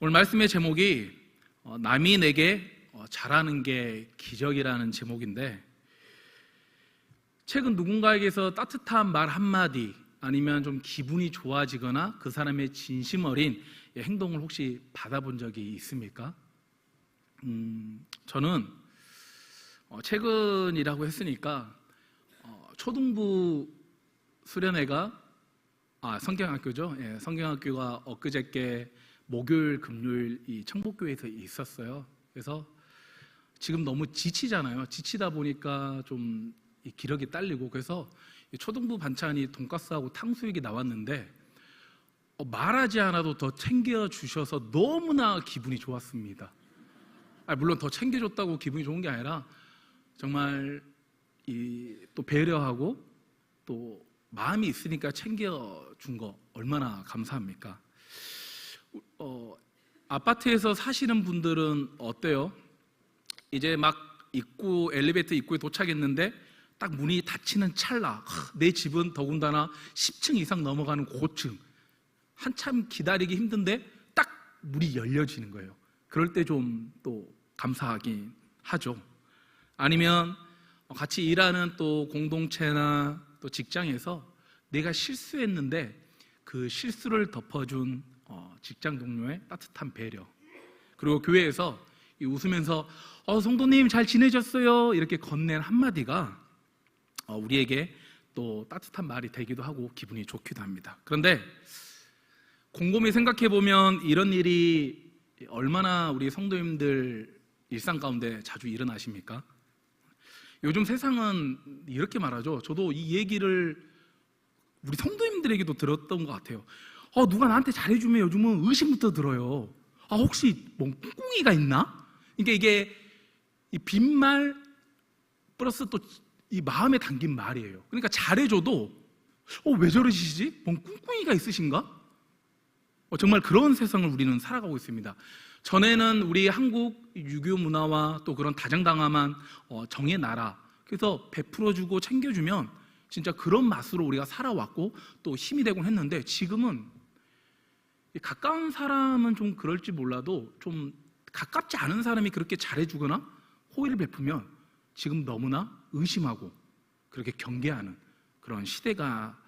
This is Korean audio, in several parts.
오늘 말씀의 제목이 남이 내게 잘하는 게 기적이라는 제목인데, 최근 누군가에게서 따뜻한 말 한마디 아니면 좀 기분이 좋아지거나 그 사람의 진심 어린 행동을 혹시 받아본 적이 있습니까? 저는 최근이라고 했으니까 초등부 수련회가 성경학교죠. 성경학교가 엊그저께 목요일, 금요일 이 청복교회에서 있었어요. 그래서 지금 너무 지치잖아요. 지치다 보니까 좀 이 기력이 딸리고, 그래서 초등부 반찬이 돈가스하고 탕수육이 나왔는데 말하지 않아도 더 챙겨주셔서 너무나 기분이 좋았습니다. 물론 더 챙겨줬다고 기분이 좋은 게 아니라 정말 또 배려하고 또 마음이 있으니까 챙겨준 거 얼마나 감사합니까? 아파트에서 사시는 분들은 어때요? 이제 막 엘리베이터 입구에 도착했는데 딱 문이 닫히는 찰나, 내 집은 더군다나 10층 이상 넘어가는 고층, 한참 기다리기 힘든데 딱 문이 열려지는 거예요. 그럴 때 좀 또 감사하긴 하죠. 아니면 같이 일하는 또 공동체나 또 직장에서 내가 실수했는데 그 실수를 덮어준 직장 동료의 따뜻한 배려, 그리고 교회에서 웃으면서 성도님 잘 지내셨어요? 이렇게 건넨 한마디가 우리에게 또 따뜻한 말이 되기도 하고 기분이 좋기도 합니다. 그런데 곰곰이 생각해 보면 이런 일이 얼마나 우리 성도님들 일상 가운데 자주 일어나십니까? 요즘 세상은 이렇게 말하죠. 저도 이 얘기를 우리 성도님들에게도 들었던 것 같아요. 누가 나한테 잘해주면 요즘은 의심부터 들어요. 혹시 뭐 꿍꿍이가 있나? 그러니까 이게 이 빈말 플러스 또 이 마음에 담긴 말이에요. 그러니까 잘해줘도 왜 저러시지? 뭔 꿍꿍이가 있으신가? 정말 그런 세상을 우리는 살아가고 있습니다. 전에는 우리 한국 유교 문화와 또 그런 다정다감한 정의 나라, 그래서 베풀어주고 챙겨주면 진짜 그런 맛으로 우리가 살아왔고 또 힘이 되곤 했는데, 지금은 가까운 사람은 좀 그럴지 몰라도 좀 가깝지 않은 사람이 그렇게 잘해주거나 호의를 베푸면 지금 너무나 의심하고 그렇게 경계하는 그런 시대가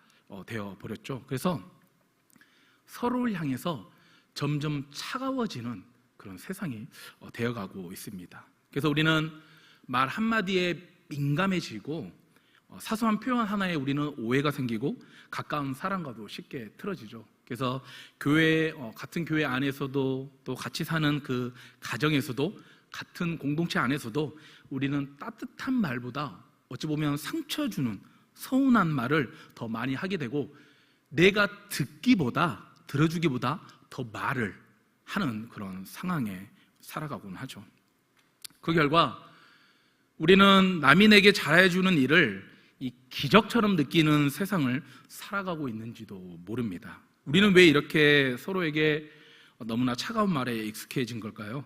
되어버렸죠. 그래서 서로를 향해서 점점 차가워지는 그런 세상이 되어가고 있습니다. 그래서 우리는 말 한마디에 민감해지고 사소한 표현 하나에 우리는 오해가 생기고 가까운 사람과도 쉽게 틀어지죠. 그래서 같은 교회 안에서도 또 같이 사는 그 가정에서도 같은 공동체 안에서도 우리는 따뜻한 말보다 어찌 보면 상처 주는 서운한 말을 더 많이 하게 되고, 내가 들어주기보다 더 말을 하는 그런 상황에 살아가곤 하죠. 그 결과 우리는 남이 내게 잘해주는 일을 이 기적처럼 느끼는 세상을 살아가고 있는지도 모릅니다. 우리는 왜 이렇게 서로에게 너무나 차가운 말에 익숙해진 걸까요?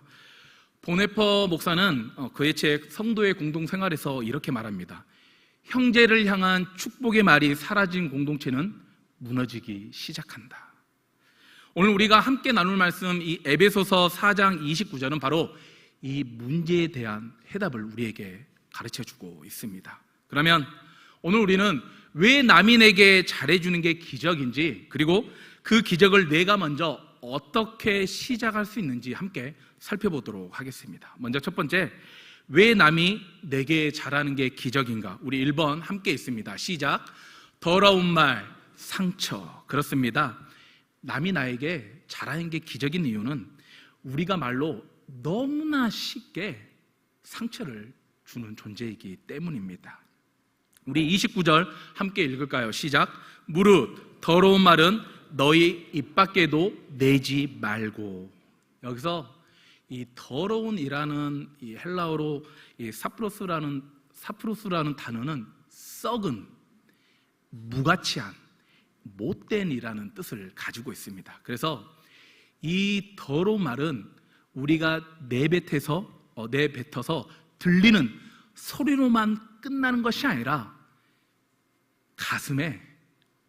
보네퍼 목사는 그의 책 성도의 공동생활에서 이렇게 말합니다. 형제를 향한 축복의 말이 사라진 공동체는 무너지기 시작한다. 오늘 우리가 함께 나눌 말씀, 이 에베소서 4장 29절은 바로 이 문제에 대한 해답을 우리에게 가르쳐주고 있습니다. 그러면 오늘 우리는 왜 남이 내게 잘해주는 게 기적인지, 그리고 그 기적을 내가 먼저 어떻게 시작할 수 있는지 함께 살펴보도록 하겠습니다. 먼저 첫 번째, 왜 남이 내게 잘하는 게 기적인가? 우리 1번 함께 있습니다. 시작. 더러운 말, 상처. 그렇습니다. 남이 나에게 잘하는 게 기적인 이유는 우리가 말로 너무나 쉽게 상처를 주는 존재이기 때문입니다. 우리 29절 함께 읽을까요? 시작. 무릇 더러운 말은 너희 입 밖에도 내지 말고. 여기서 이 더러운이라는 이 헬라어로 이 사프로스라는 단어는 썩은, 무가치한, 못된이라는 뜻을 가지고 있습니다. 그래서 이 더러운 말은 우리가 내뱉어서 들리는 소리로만 끝나는 것이 아니라 가슴에,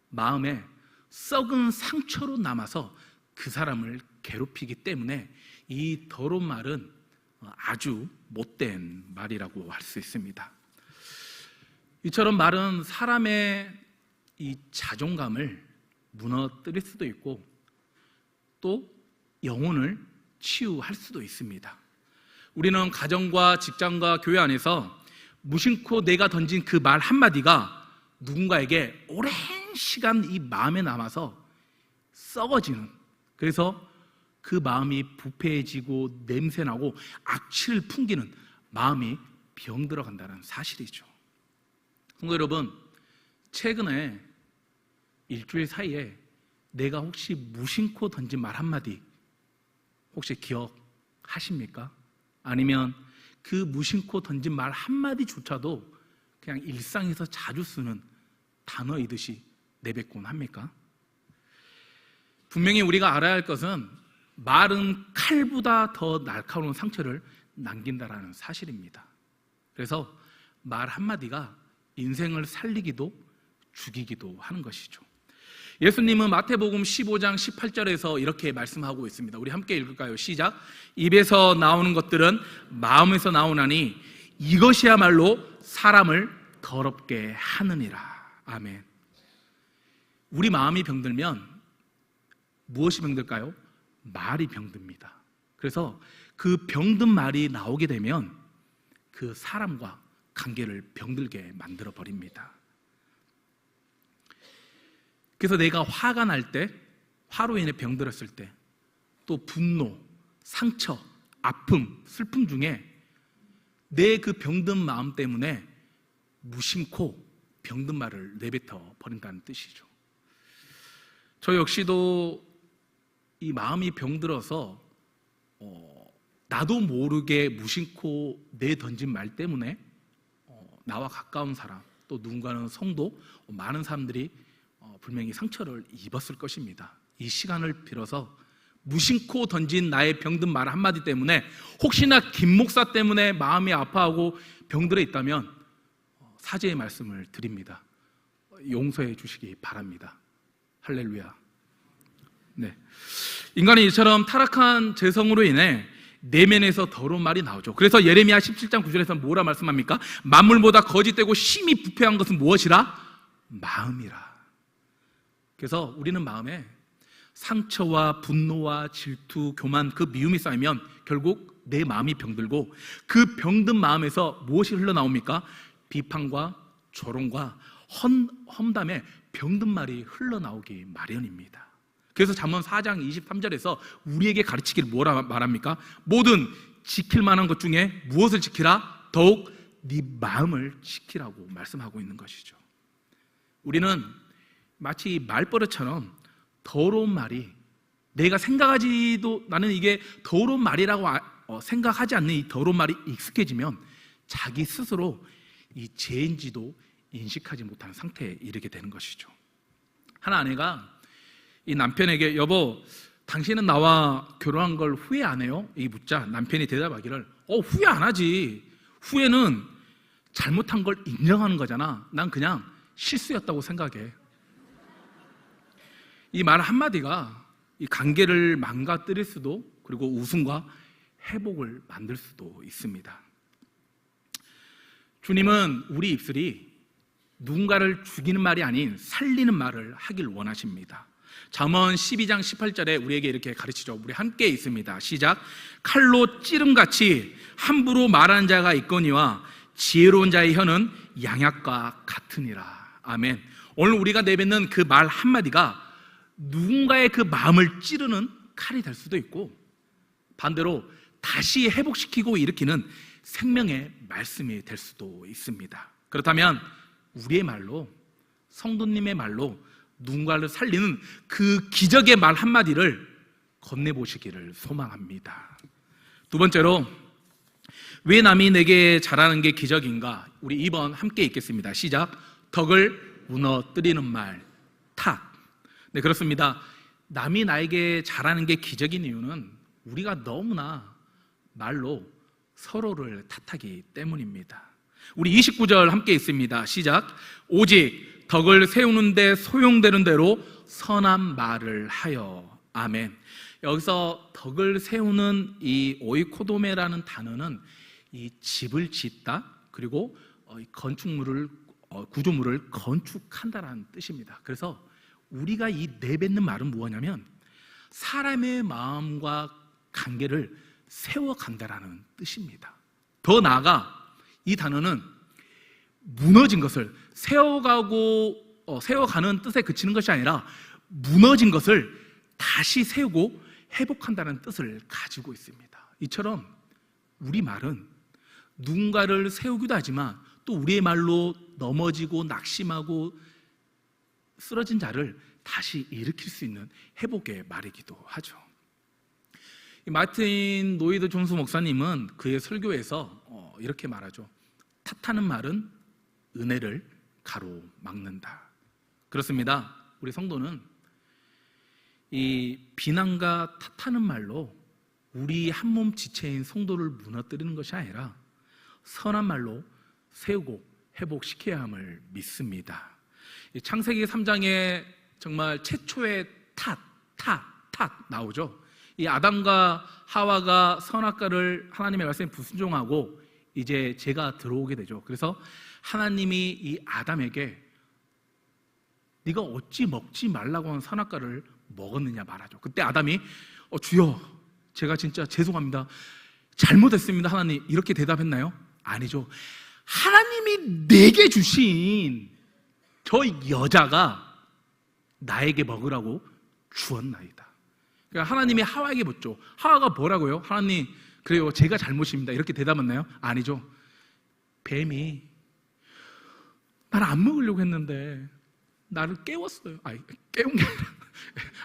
마음에 썩은 상처로 남아서 그 사람을 괴롭히기 때문에 이 더러운 말은 아주 못된 말이라고 할 수 있습니다. 이처럼 말은 사람의 이 자존감을 무너뜨릴 수도 있고 또 영혼을 치유할 수도 있습니다. 우리는 가정과 직장과 교회 안에서 무심코 내가 던진 그 말 한마디가 누군가에게 오랜 시간 이 마음에 남아서 썩어지는, 그래서 그 마음이 부패해지고 냄새나고 악취를 풍기는 마음이 병들어 간다는 사실이죠. 성도 여러분, 최근에 일주일 사이에 내가 혹시 무심코 던진 말 한마디 혹시 기억하십니까? 아니면 그 무심코 던진 말 한마디조차도 그냥 일상에서 자주 쓰는 단어이듯이 내뱉곤 합니까? 분명히 우리가 알아야 할 것은 말은 칼보다 더 날카로운 상처를 남긴다라는 사실입니다. 그래서 말 한마디가 인생을 살리기도 죽이기도 하는 것이죠. 예수님은 마태복음 15장 18절에서 이렇게 말씀하고 있습니다. 우리 함께 읽을까요? 시작. 입에서 나오는 것들은 마음에서 나오나니 이것이야말로 사람을 더럽게 하느니라. 아멘. 우리 마음이 병들면 무엇이 병들까요? 말이 병듭니다. 그래서 그 병든 말이 나오게 되면 그 사람과 관계를 병들게 만들어 버립니다. 그래서 내가 화가 날 때, 화로 인해 병들었을 때, 또 분노, 상처, 아픔, 슬픔 중에 내 그 병든 마음 때문에 무심코 병든 말을 내뱉어 버린다는 뜻이죠. 저 역시도 이 마음이 병들어서 나도 모르게 무심코 내 던진 말 때문에 나와 가까운 사람, 또 누군가는 성도, 많은 사람들이 분명히 상처를 입었을 것입니다. 이 시간을 빌어서 무심코 던진 나의 병든 말 한마디 때문에 혹시나 김 목사 때문에 마음이 아파하고 병들어 있다면 사죄의 말씀을 드립니다. 용서해 주시기 바랍니다. 할렐루야. 네. 인간이 이처럼 타락한 죄성으로 인해 내면에서 더러운 말이 나오죠. 그래서 예레미야 17장 9절에서 뭐라 말씀합니까? 만물보다 거짓되고 심히 부패한 것은 무엇이라? 마음이라. 그래서 우리는 마음에 상처와 분노와 질투, 교만, 그 미움이 쌓이면 결국 내 마음이 병들고 그 병든 마음에서 무엇이 흘러나옵니까? 비판과 조롱과 험담의 병든 말이 흘러나오기 마련입니다. 그래서 잠언 4장 23절에서 우리에게 가르치기를 뭐라 말합니까? 모든 지킬 만한 것 중에 무엇을 지키라? 더욱 네 마음을 지키라고 말씀하고 있는 것이죠. 우리는 마치 말버릇처럼 더러운 말이, 내가 생각하지도, 나는 이게 더러운 말이라고 생각하지 않는 이 더러운 말이 익숙해지면 자기 스스로 이 죄인지도 인식하지 못하는 상태에 이르게 되는 것이죠. 한 아내가 이 남편에게 여보, 당신은 나와 결혼한 걸 후회 안 해요? 이 묻자 남편이 대답하기를 후회 안 하지. 후회는 잘못한 걸 인정하는 거잖아. 난 그냥 실수였다고 생각해. 이 말 한마디가 이 관계를 망가뜨릴 수도, 그리고 웃음과 회복을 만들 수도 있습니다. 주님은 우리 입술이 누군가를 죽이는 말이 아닌 살리는 말을 하길 원하십니다. 잠언 12장 18절에 우리에게 이렇게 가르치죠. 우리 함께 있습니다. 시작. 칼로 찌름같이 함부로 말하는 자가 있거니와 지혜로운 자의 혀는 양약과 같으니라. 아멘. 오늘 우리가 내뱉는 그 말 한마디가 누군가의 그 마음을 찌르는 칼이 될 수도 있고, 반대로 다시 회복시키고 일으키는 생명의 말씀이 될 수도 있습니다. 그렇다면 우리의 말로, 성도님의 말로 누군가를 살리는 그 기적의 말 한마디를 건네보시기를 소망합니다. 두 번째로, 왜 남이 내게 잘하는 게 기적인가? 우리 2번 함께 읽겠습니다. 시작. 덕을 무너뜨리는 말, 탓. 네, 그렇습니다. 남이 나에게 잘하는 게 기적인 이유는 우리가 너무나 말로 서로를 탓하기 때문입니다. 우리 29절 함께 있습니다. 시작. 오직 덕을 세우는 데 소용되는 대로 선한 말을 하여. 아멘. 여기서 덕을 세우는 이 오이코도메라는 단어는 이 집을 짓다, 그리고 건축물을 구조물을 건축한다라는 뜻입니다. 그래서 우리가 이 내뱉는 말은 무엇냐면 사람의 마음과 관계를 세워간다라는 뜻입니다. 더 나아가 이 단어는 무너진 것을 세워가는 뜻에 그치는 것이 아니라 무너진 것을 다시 세우고 회복한다는 뜻을 가지고 있습니다. 이처럼 우리 말은 누군가를 세우기도 하지만 또 우리의 말로 넘어지고 낙심하고 쓰러진 자를 다시 일으킬 수 있는 회복의 말이기도 하죠. 마틴 노이드 존스 목사님은 그의 설교에서 이렇게 말하죠. 탓하는 말은 은혜를 가로막는다. 그렇습니다. 우리 성도는 이 비난과 탓하는 말로 우리 한몸 지체인 성도를 무너뜨리는 것이 아니라 선한 말로 세우고 회복시켜야 함을 믿습니다. 창세기 3장에 정말 최초의 탓 나오죠. 이 아담과 하와가 선악과를 하나님의 말씀에 불순종하고 이제 죄가 들어오게 되죠. 그래서 하나님이 이 아담에게 네가 어찌 먹지 말라고 한 선악과를 먹었느냐 말하죠. 그때 아담이 주여 제가 진짜 죄송합니다, 잘못했습니다 하나님, 이렇게 대답했나요? 아니죠. 하나님이 내게 주신 저 여자가 나에게 먹으라고 주었나이다. 그러니까 하나님이 하와에게 묻죠. 하와가 뭐라고요? 하나님 그래요, 제가 잘못입니다, 이렇게 대답했나요? 아니죠. 뱀이 나를 안 먹으려고 했는데 나를 깨웠어요. 깨운 게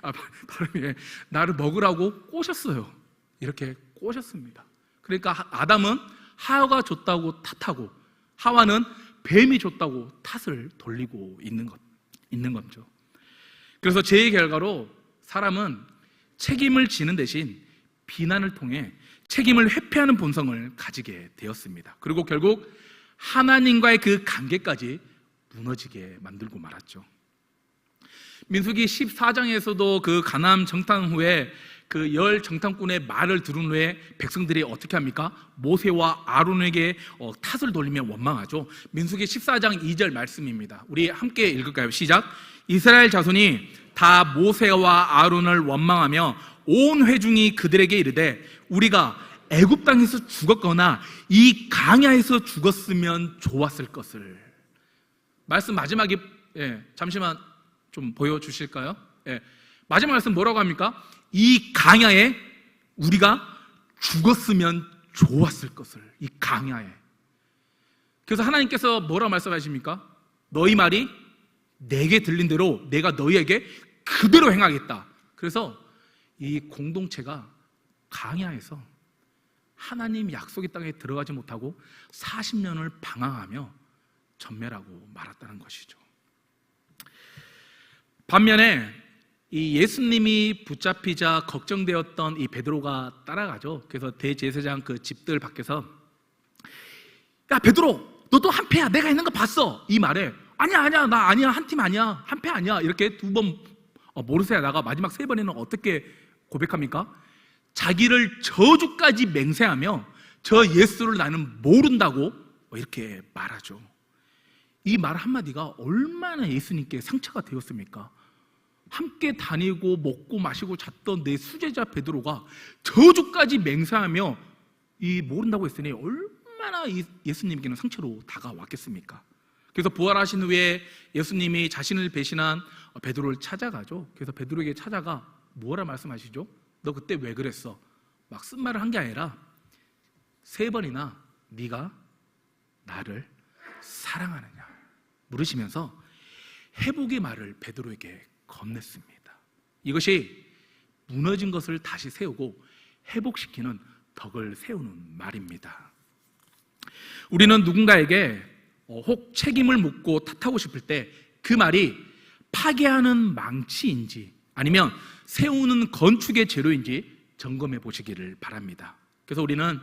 아니라 발음이 나를 먹으라고 꼬셨어요. 이렇게 꼬셨습니다. 그러니까 아담은 하와가 줬다고 탓하고 하와는 뱀이 줬다고 탓을 돌리고 있는 거죠. 그래서 죄의 결과로 사람은 책임을 지는 대신 비난을 통해 책임을 회피하는 본성을 가지게 되었습니다. 그리고 결국 하나님과의 그 관계까지 무너지게 만들고 말았죠. 민수기 14장에서도 그 가나안 정탐 후에 그 열 정탐꾼의 말을 들은 후에 백성들이 어떻게 합니까? 모세와 아론에게 탓을 돌리며 원망하죠. 민수기 14장 2절 말씀입니다. 우리 함께 읽을까요? 시작. 이스라엘 자손이 다 모세와 아론을 원망하며 온 회중이 그들에게 이르되 우리가 애굽 땅에서 죽었거나 이 강야에서 죽었으면 좋았을 것을. 말씀 마지막에 잠시만 좀 보여주실까요? 마지막 말씀 뭐라고 합니까? 이 강야에 우리가 죽었으면 좋았을 것을. 이 강야에. 그래서 하나님께서 뭐라고 말씀하십니까? 너희 말이 내게 들린 대로 내가 너희에게 그대로 행하겠다. 그래서 이 공동체가 강야에서 하나님 약속의 땅에 들어가지 못하고 40년을 방황하며 전멸하고 말았다는 것이죠. 반면에 이 예수님이 붙잡히자 걱정되었던 이 베드로가 따라가죠. 그래서 대제사장 그 집들 밖에서 야 베드로 너도 한패야, 내가 있는 거 봤어, 이 말에 아니야 나 아니야, 한 팀 아니야, 한패 아니야, 이렇게 두 번 모르쇠하다가 마지막 세 번에는 어떻게 고백합니까? 자기를 저주까지 맹세하며 저 예수를 나는 모른다고 이렇게 말하죠. 이 말 한마디가 얼마나 예수님께 상처가 되었습니까? 함께 다니고 먹고 마시고 잤던 내 수제자 베드로가 저주까지 맹세하며 이 모른다고 했으니 얼마나 예수님께는 상처로 다가왔겠습니까? 그래서 부활하신 후에 예수님이 자신을 배신한 베드로를 찾아가죠. 그래서 베드로에게 찾아가 뭐라 말씀하시죠? 너 그때 왜 그랬어? 막 쓴말을 한 게 아니라 3번이나 네가 나를 사랑하느냐 물으시면서 회복의 말을 베드로에게 건넸습니다. 이것이 무너진 것을 다시 세우고 회복시키는 덕을 세우는 말입니다. 우리는 누군가에게 혹 책임을 묻고 탓하고 싶을 때 그 말이 파괴하는 망치인지 아니면 세우는 건축의 재료인지 점검해 보시기를 바랍니다. 그래서 우리는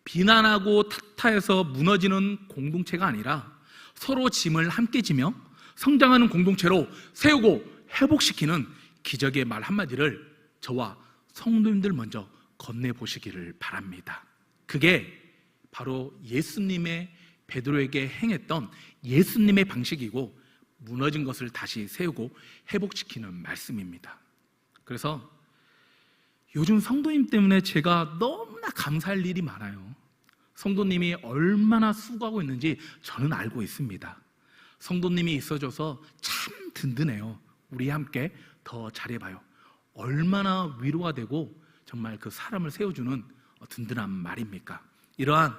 비난하고 탓하여서 무너지는 공동체가 아니라 서로 짐을 함께 지며 성장하는 공동체로 세우고 회복시키는 기적의 말 한마디를 저와 성도님들 먼저 건네보시기를 바랍니다. 그게 바로 예수님의 베드로에게 행했던 예수님의 방식이고 무너진 것을 다시 세우고 회복시키는 말씀입니다. 그래서 요즘 성도님 때문에 제가 너무나 감사할 일이 많아요. 성도님이 얼마나 수고하고 있는지 저는 알고 있습니다. 성도님이 있어줘서 참 든든해요. 우리 함께 더 잘해봐요. 얼마나 위로가 되고 정말 그 사람을 세워주는 든든한 말입니까? 이러한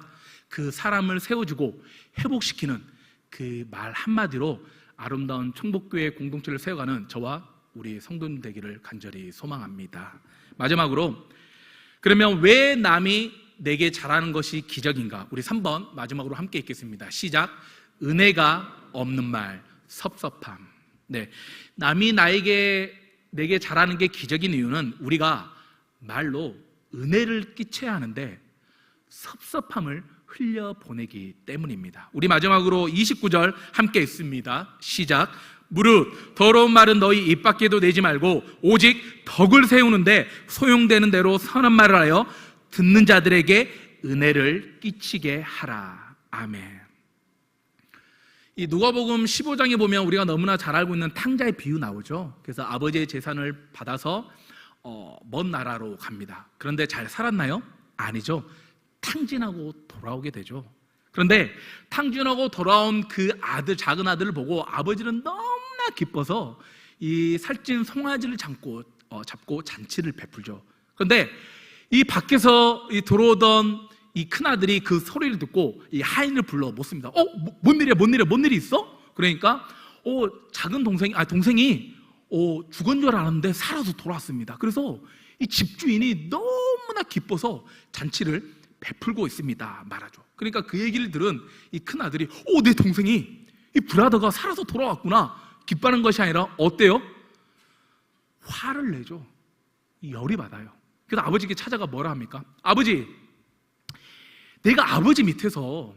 그 사람을 세워주고 회복시키는 그 말 한마디로 아름다운 천국교회 공동체를 세워가는 저와 우리 성도님 되기를 간절히 소망합니다. 마지막으로, 그러면 왜 남이 내게 잘하는 것이 기적인가? 우리 3번 마지막으로 함께 읽겠습니다. 시작. 은혜가 없는 말, 섭섭함. 네, 남이 내게 잘하는 게 기적인 이유는 우리가 말로 은혜를 끼쳐야 하는데 섭섭함을 흘려보내기 때문입니다. 우리 마지막으로 29절 함께 읽습니다. 시작. 무릇 더러운 말은 너희 입 밖에도 내지 말고 오직 덕을 세우는데 소용되는 대로 선한 말을 하여 듣는 자들에게 은혜를 끼치게 하라. 아멘. 이 누가복음 15장에 보면 우리가 너무나 잘 알고 있는 탕자의 비유 나오죠. 그래서 아버지의 재산을 받아서 먼 나라로 갑니다. 그런데 잘 살았나요? 아니죠. 탕진하고 돌아오게 되죠. 그런데 탕진하고 돌아온 그 아들, 작은 아들을 보고 아버지는 너무나 기뻐서 이 살찐 송아지를 잡고 잔치를 베풀죠. 그런데 이 밖에서 들어오던 이 큰아들이 그 소리를 듣고 이 하인을 불러 묻습니다. 뭔 일이 있어? 그러니까 작은 동생이 죽은 줄 알았는데 살아서 돌아왔습니다. 그래서 이 집주인이 너무나 기뻐서 잔치를 베풀고 있습니다 말하죠. 그러니까 그 얘기를 들은 이 큰아들이 내 동생이 이 브라더가 살아서 돌아왔구나 기뻐하는 것이 아니라 어때요? 화를 내죠. 열이 받아요. 그래서 아버지께 찾아가 뭐라 합니까? 아버지, 내가 아버지 밑에서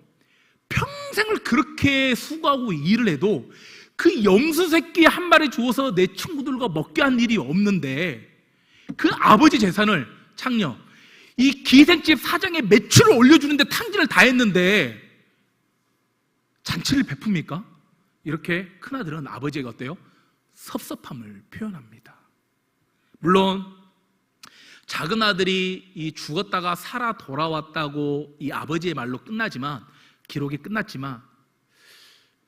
평생을 그렇게 수고하고 일을 해도 그 염소 새끼 한 마리 주워서 내 친구들과 먹게 한 일이 없는데 그 아버지 재산을 창녀 이 기생집 사장의 매출을 올려주는데 탕진을 다 했는데 잔치를 베풉니까? 이렇게 큰아들은 아버지에게 어때요? 섭섭함을 표현합니다. 물론 작은 아들이 이 죽었다가 살아 돌아왔다고 이 아버지의 말로 기록이 끝났지만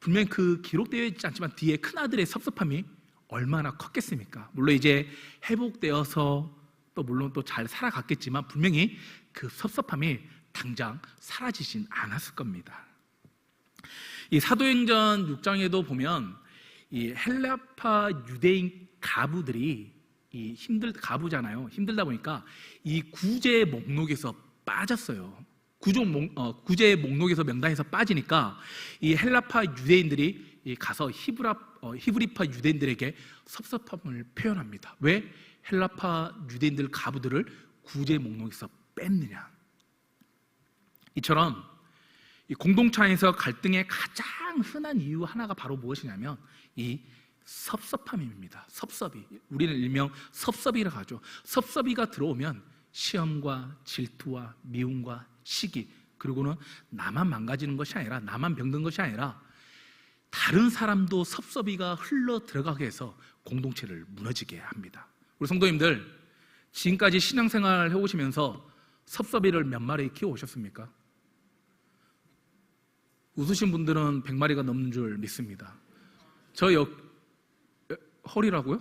분명히 그 기록되어 있지 않지만 뒤에 큰아들의 섭섭함이 얼마나 컸겠습니까? 물론 이제 회복되어서 또 물론 또 잘 살아갔겠지만 분명히 그 섭섭함이 당장 사라지진 않았을 겁니다. 이 사도행전 6장에도 보면 이 헬라파 유대인 가부들이 가부잖아요. 힘들다 보니까 이 구제 목록에서 빠졌어요. 구제 목록에서 명단에서 빠지니까 이 헬라파 유대인들이 가서 히브리파 유대인들에게 섭섭함을 표현합니다. 왜 헬라파 유대인들 가부들을 구제 목록에서 뺐느냐? 이처럼 이 공동체 안에서 갈등의 가장 흔한 이유 하나가 바로 무엇이냐면 이 섭섭함입니다. 섭섭이, 우리는 일명 섭섭이라고 하죠. 섭섭이가 들어오면 시험과 질투와 미움과 시기, 그리고는 나만 망가지는 것이 아니라 나만 병든 것이 아니라 다른 사람도 섭섭이가 흘러 들어가게 해서 공동체를 무너지게 합니다. 우리 성도님들, 지금까지 신앙생활 해오시면서 섭섭이를 몇 마리 키워오셨습니까? 웃으신 분들은 100마리가 넘는 줄 믿습니다. 허리라고요?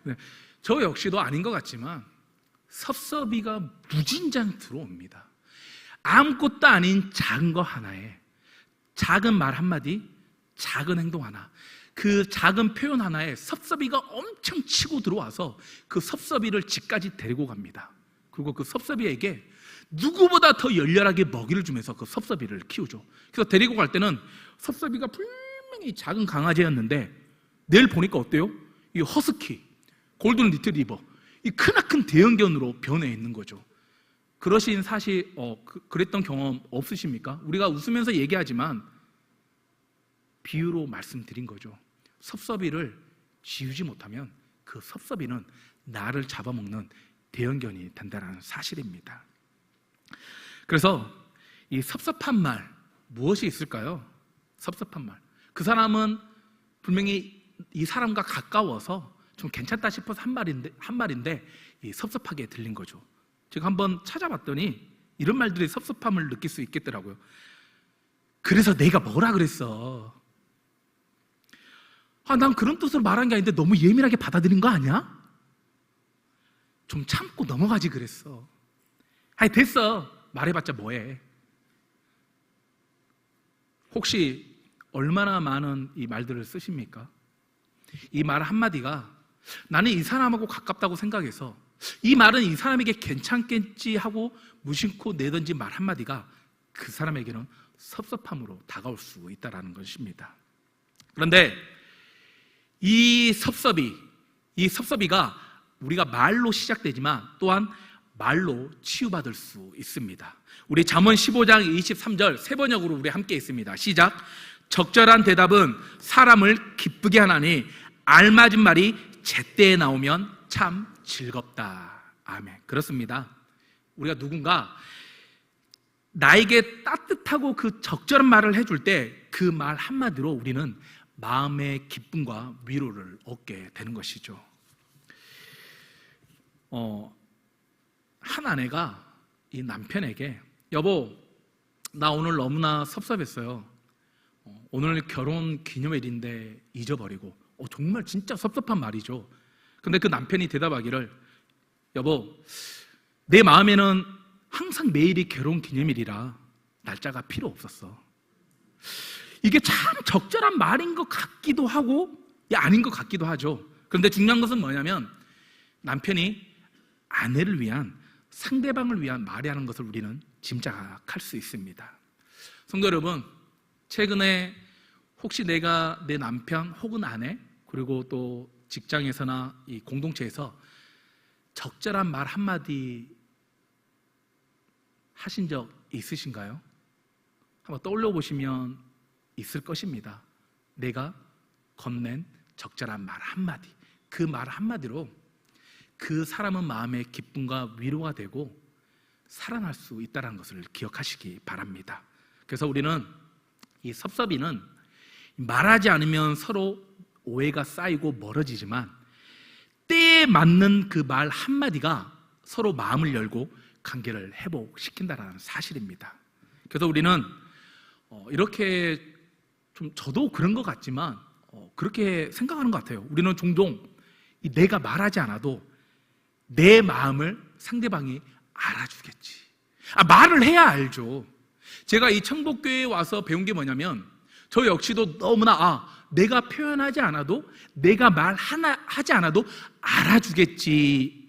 네, 저 역시도 아닌 것 같지만 섭섭이가 무진장 들어옵니다. 아무것도 아닌 작은 거 하나에 작은 말 한마디, 작은 행동 하나, 그 작은 표현 하나에 섭섭이가 엄청 치고 들어와서 그 섭섭이를 집까지 데리고 갑니다. 그리고 그 섭섭이에게 누구보다 더 열렬하게 먹이를 주면서 그 섭섭이를 키우죠. 그래서 데리고 갈 때는 섭섭이가 분명히 작은 강아지였는데 내일 보니까 어때요? 이 허스키, 골든 리트리버, 이 크나큰 대형견으로 변해 있는 거죠. 그러신 사실 그랬던 경험 없으십니까? 우리가 웃으면서 얘기하지만 비유로 말씀드린 거죠. 섭섭이를 지우지 못하면 그 섭섭이는 나를 잡아먹는 대형견이 된다는 사실입니다. 그래서 이 섭섭한 말, 무엇이 있을까요? 섭섭한 말. 그 사람은 분명히 이 사람과 가까워서 좀 괜찮다 싶어서 한 말인데 이 섭섭하게 들린 거죠. 제가 한번 찾아봤더니 이런 말들이 섭섭함을 느낄 수 있겠더라고요. 그래서 내가 뭐라 그랬어? 난 그런 뜻으로 말한 게 아닌데 너무 예민하게 받아들인 거 아니야? 좀 참고 넘어가지 그랬어. 아니 됐어. 말해봤자 뭐해. 혹시 얼마나 많은 이 말들을 쓰십니까? 이 말 한마디가 나는 이 사람하고 가깝다고 생각해서 이 말은 이 사람에게 괜찮겠지 하고 무심코 내던진 말 한마디가 그 사람에게는 섭섭함으로 다가올 수 있다는 것입니다. 그런데 이 섭섭이가 우리가 말로 시작되지만 또한 말로 치유받을 수 있습니다. 우리 잠언 15장 23절 세 번역으로 우리 함께 있습니다. 시작. 적절한 대답은 사람을 기쁘게 하나니 알맞은 말이 제때에 나오면 참 즐겁다. 아멘. 그렇습니다. 우리가 누군가 나에게 따뜻하고 그 적절한 말을 해줄 때 그 말 한마디로 우리는 마음의 기쁨과 위로를 얻게 되는 것이죠. 한 아내가 이 남편에게 여보, 나 오늘 너무나 섭섭했어요. 오늘 결혼 기념일인데 잊어버리고 정말 진짜 섭섭한 말이죠. 근데 그 남편이 대답하기를 여보, 내 마음에는 항상 매일이 결혼 기념일이라 날짜가 필요 없었어. 이게 참 적절한 말인 것 같기도 하고 아닌 것 같기도 하죠. 그런데 중요한 것은 뭐냐면 남편이 아내를 위한, 상대방을 위한 말이라는 것을 우리는 짐작할 수 있습니다. 성도 여러분, 최근에 혹시 내가 내 남편 혹은 아내 그리고 또 직장에서나 이 공동체에서 적절한 말 한마디 하신 적 있으신가요? 한번 떠올려 보시면 있을 것입니다. 내가 건넨 적절한 말 한마디, 그 말 한마디로 그 사람은 마음의 기쁨과 위로가 되고 살아날 수 있다는 것을 기억하시기 바랍니다. 그래서 우리는 이 섭섭이는 말하지 않으면 서로 오해가 쌓이고 멀어지지만 때에 맞는 그 말 한마디가 서로 마음을 열고 관계를 회복시킨다는 사실입니다. 그래서 우리는 이렇게 좀 저도 그런 것 같지만 그렇게 생각하는 것 같아요. 우리는 종종 내가 말하지 않아도 내 마음을 상대방이 알아주겠지. 말을 해야 알죠. 제가 이 청복교회에 와서 배운 게 뭐냐면 저 역시도 너무나 내가 표현하지 않아도 내가 하지 않아도 알아주겠지.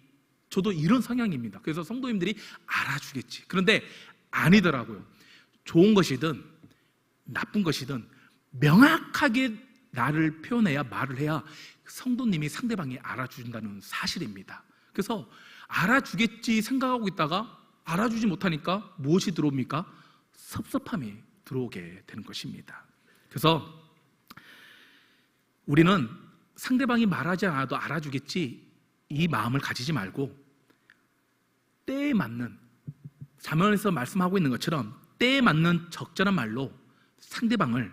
저도 이런 성향입니다. 그래서 성도님들이 알아주겠지. 그런데 아니더라고요. 좋은 것이든 나쁜 것이든 명확하게 나를 표현해야, 말을 해야 성도님이 상대방이 알아주신다는 사실입니다. 그래서 알아주겠지 생각하고 있다가 알아주지 못하니까 무엇이 들어옵니까? 섭섭함이 들어오게 되는 것입니다. 그래서 우리는 상대방이 말하지 않아도 알아주겠지 이 마음을 가지지 말고 때에 맞는, 잠언에서 말씀하고 있는 것처럼 때에 맞는 적절한 말로 상대방을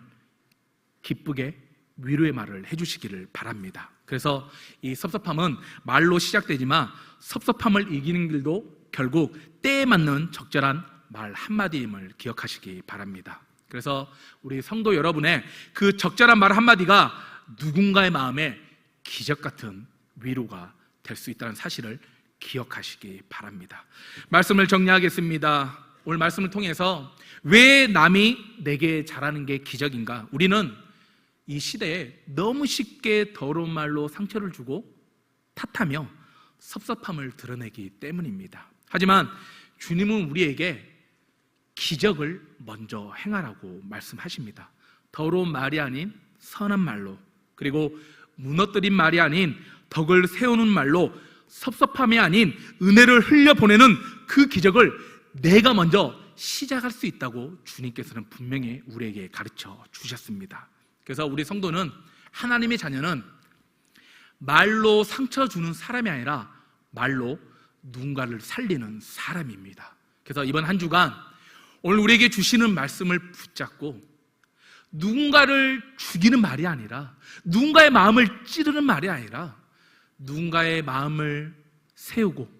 기쁘게 위로의 말을 해주시기를 바랍니다. 그래서 이 섭섭함은 말로 시작되지만 섭섭함을 이기는 길도 결국 때에 맞는 적절한 말 한마디임을 기억하시기 바랍니다. 그래서 우리 성도 여러분의 그 적절한 말 한마디가 누군가의 마음에 기적 같은 위로가 될 수 있다는 사실을 기억하시기 바랍니다. 말씀을 정리하겠습니다. 오늘 말씀을 통해서 왜 남이 내게 잘하는 게 기적인가? 우리는 이 시대에 너무 쉽게 더러운 말로 상처를 주고 탓하며 섭섭함을 드러내기 때문입니다. 하지만 주님은 우리에게 기적을 먼저 행하라고 말씀하십니다. 더러운 말이 아닌 선한 말로, 그리고 무너뜨린 말이 아닌 덕을 세우는 말로 섭섭함이 아닌 은혜를 흘려보내는 그 기적을 내가 먼저 시작할 수 있다고 주님께서는 분명히 우리에게 가르쳐 주셨습니다. 그래서 우리 성도는, 하나님의 자녀는 말로 상처 주는 사람이 아니라 말로 누군가를 살리는 사람입니다. 그래서 이번 한 주간 오늘 우리에게 주시는 말씀을 붙잡고 누군가를 죽이는 말이 아니라, 누군가의 마음을 찌르는 말이 아니라 누군가의 마음을 세우고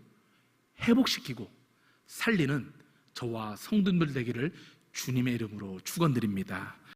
회복시키고 살리는 저와 성도님들 되기를 주님의 이름으로 축원드립니다.